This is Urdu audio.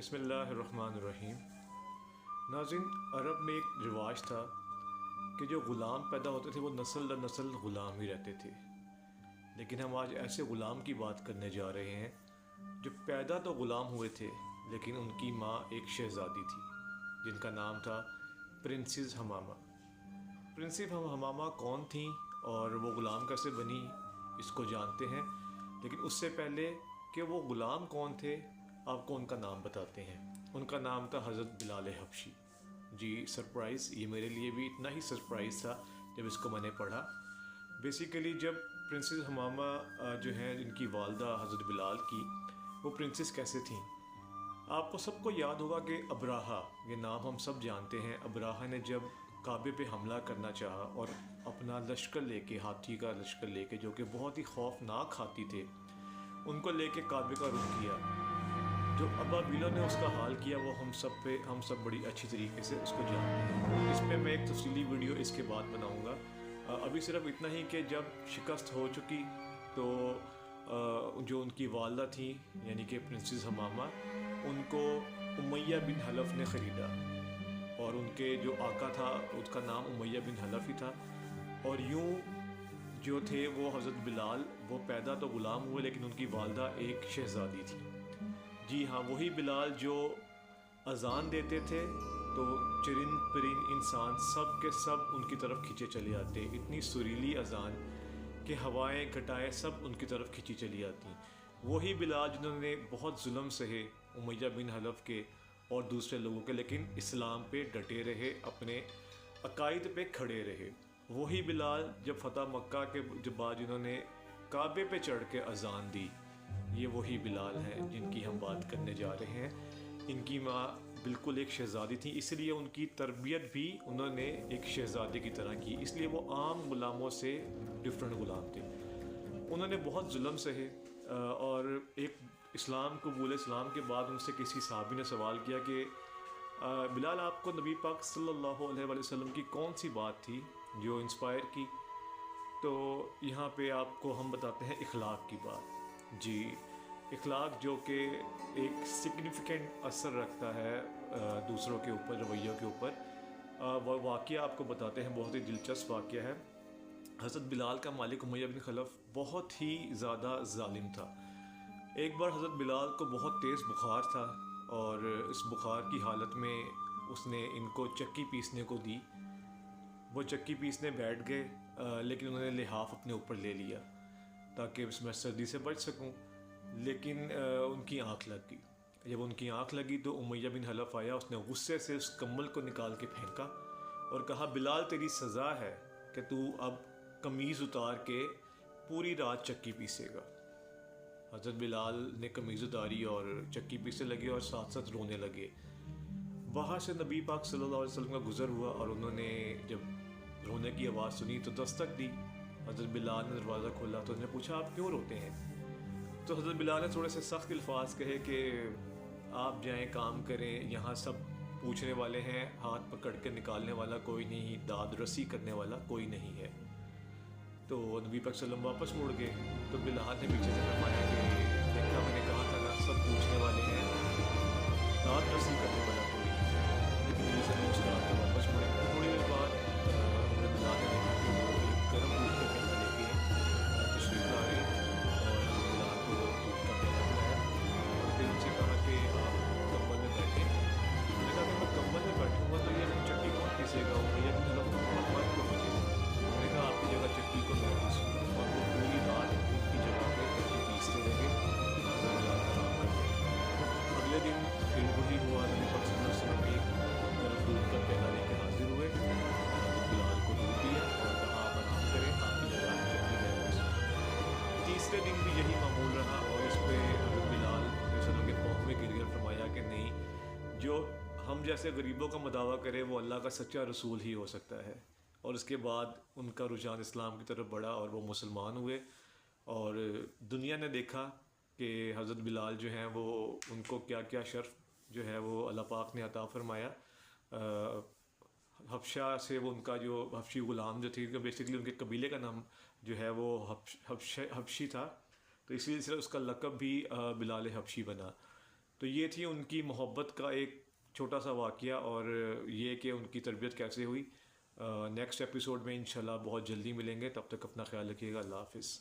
بسم اللہ الرحمن الرحیم۔ ناظرین، عرب میں ایک رواج تھا کہ جو غلام پیدا ہوتے تھے وہ نسل در نسل غلام ہی رہتے تھے، لیکن ہم آج ایسے غلام کی بات کرنے جا رہے ہیں جو پیدا تو غلام ہوئے تھے لیکن ان کی ماں ایک شہزادی تھی جن کا نام تھا پرنسز حمامہ۔ پرنسز حمامہ کون تھیں اور وہ غلام کیسے بنی اس کو جانتے ہیں، لیکن اس سے پہلے کہ وہ غلام کون تھے آپ کو ان کا نام بتاتے ہیں۔ ان کا نام تھا حضرت بلال حبشی۔ جی سرپرائز، یہ میرے لیے بھی اتنا ہی سرپرائز تھا جب اس کو میں نے پڑھا۔ بیسیکلی جب پرنسز حمامہ جو ہیں جن کی والدہ حضرت بلال کی، وہ پرنسز کیسے تھیں؟ آپ کو سب کو یاد ہوگا کہ ابراہا، یہ نام ہم سب جانتے ہیں۔ ابراہا نے جب کعبے پہ حملہ کرنا چاہا اور اپنا لشکر لے کے، ہاتھی کا لشکر لے کے، جو کہ بہت ہی خوفناک ہاتھی تھے، ان کو لے کے کعبے کا رخ کیا، جو ابابیلوں نے اس کا حال کیا وہ ہم سب بڑی اچھی طریقے سے اس کو جانتے ہیں۔ اس پہ میں ایک تفصیلی ویڈیو اس کے بعد بناؤں گا۔ ابھی صرف اتنا ہی کہ جب شکست ہو چکی تو جو ان کی والدہ تھیں یعنی کہ پرنسز حمامہ، ان کو امیہ بن حلف نے خریدا، اور ان کے جو آقا تھا اس کا نام امیہ بن حلف ہی تھا، اور یوں جو تھے وہ حضرت بلال، وہ پیدا تو غلام ہوئے لیکن ان کی والدہ ایک شہزادی تھی۔ جی ہاں، وہی بلال جو اذان دیتے تھے تو چرند پرند انسان سب کے سب ان کی طرف کھینچے چلے آتے، اتنی سریلی اذان کہ ہوائیں گھٹائیں سب ان کی طرف کھینچی چلی آتی۔ وہی بلال جنہوں نے بہت ظلم سہے امیہ بن حلف کے اور دوسرے لوگوں کے، لیکن اسلام پہ ڈٹے رہے، اپنے عقائد پہ کھڑے رہے۔ وہی بلال جب فتح مکہ کے بعد جنہوں نے کعبے پہ چڑھ کے اذان دی، یہ وہی بلال ہیں جن کی ہم بات کرنے جا رہے ہیں۔ ان کی ماں بالکل ایک شہزادی تھی، اس لیے ان کی تربیت بھی انہوں نے ایک شہزادی کی طرح کی، اس لیے وہ عام غلاموں سے ڈفرینٹ غلام تھے۔ انہوں نے بہت ظلم سہے، اور ایک اسلام قبول اسلام کے بعد ان سے کسی صحابی نے سوال کیا کہ بلال، آپ کو نبی پاک صلی اللہ علیہ وسلم کی کون سی بات تھی جو انسپائر کی؟ تو یہاں پہ آپ کو ہم بتاتے ہیں اخلاق کی بات۔ جی، اخلاق جو کہ ایک سگنیفیکنٹ اثر رکھتا ہے دوسروں کے اوپر، رویوں کے اوپر۔ وہ واقعہ آپ کو بتاتے ہیں، بہت ہی دلچسپ واقعہ ہے۔ حضرت بلال کا مالک امیہ بن خلف بہت ہی زیادہ ظالم تھا۔ ایک بار حضرت بلال کو بہت تیز بخار تھا، اور اس بخار کی حالت میں اس نے ان کو چکی پیسنے کو دی۔ وہ چکی پیسنے بیٹھ گئے، لیکن انہوں نے لحاف اپنے اوپر لے لیا تاکہ اس میں سردی سے بچ سکوں، لیکن ان کی آنکھ لگ گئی۔ جب ان کی آنکھ لگی تو امیہ بن حلف آیا، اس نے غصے سے اس کمبل کو نکال کے پھینکا اور کہا، بلال تیری سزا ہے کہ تو اب قمیض اتار کے پوری رات چکی پیسے گا۔ حضرت بلال نے قمیض اتاری اور چکی پیسے لگے اور ساتھ ساتھ رونے لگے۔ وہاں سے نبی پاک صلی اللہ علیہ وسلم کا گزر ہوا، اور انہوں نے جب رونے کی آواز سنی تو دستک دی۔ حضرت بلال نے دروازہ کھولا تو انہوں نے پوچھا، آپ کیوں روتے ہیں؟ تو حضرت بلال نے تھوڑے سے سخت الفاظ کہے کہ آپ جائیں کام کریں، یہاں سب پوچھنے والے ہیں، ہاتھ پکڑ کے نکالنے والا کوئی نہیں، داد رسی کرنے والا کوئی نہیں ہے۔ تو نبی پاک صلی اللہ علیہ وسلم واپس مڑ گئے تو بلال نے پیچھے سے فرمایا کہ دیکھا، میں نے کہا تھا نا، سب پوچھنے والے ہیں، داد رسی کرنے والا کوئی نہیں ہے۔ لیکن نبی صلی اللہ علیہ وسلم واپس مڑے۔ تھوڑی دیر بعد حضرت بلال نے دیکھا کہ وہ ایک گرم دودھ کا پیالہ لے کے تشریف لا رہے ہیں، اور بلال کو دودھ کا پیالہ پلایا، اور پھر ان سے کہا کہ آپ کمبل میں بیٹھیں۔ انہوں نے کہا کہ میں کمبل میں بیٹھوں گا تو یہ چکی کون پیسے گا؟ امیہ بن حلف بہت مت کو مجھے۔ انہوں نے کہا، آپ کی جگہ چکی کو میں پیسوں گا، اور وہ پوری رات ان کی جگہ پہ چکی پیستے رہے، حضرت بلال آرام کرتے رہے۔ اگلے دن پھر وہی ہوا، نبی پاک صلی اللہ علیہ وسلم ایک گرم دودھ کا پیالہ لے کے حاضر ہوئے، حضرت بلال کو دودھ دیا اور کہا، آپ آرام کریں، آپ کی جگہ چکی میں پیسوں گا۔ تیسرے دن بھی یہی معمول رہا، اور اس پہ حضرت بلال علیہ السلام کے پاؤں میں گر کر فرمایا کہ نہیں، جو ہم جیسے غریبوں کا مداوع کرے وہ اللہ کا سچا رسول ہی ہو سکتا ہے۔ اور اس کے بعد ان کا رجحان اسلام کی طرف بڑھا اور وہ مسلمان ہوئے، اور دنیا نے دیکھا کہ حضرت بلال جو ہیں وہ ان کو کیا کیا شرف جو ہے وہ اللہ پاک نے عطا فرمایا۔ حبشہ سے وہ ان کا جو حبشی غلام جو تھی، بیسیکلی ان کے قبیلے کا نام جو ہے وہ حبشی تھا، تو اسی لیے اس کا لقب بھی بلال حبشی بنا۔ تو یہ تھی ان کی محبت کا ایک چھوٹا سا واقعہ، اور یہ کہ ان کی تربیت کیسے ہوئی۔ نیکسٹ ایپیسوڈ میں انشاءاللہ بہت جلدی ملیں گے، تب تک اپنا خیال رکھیے گا۔ اللہ حافظ۔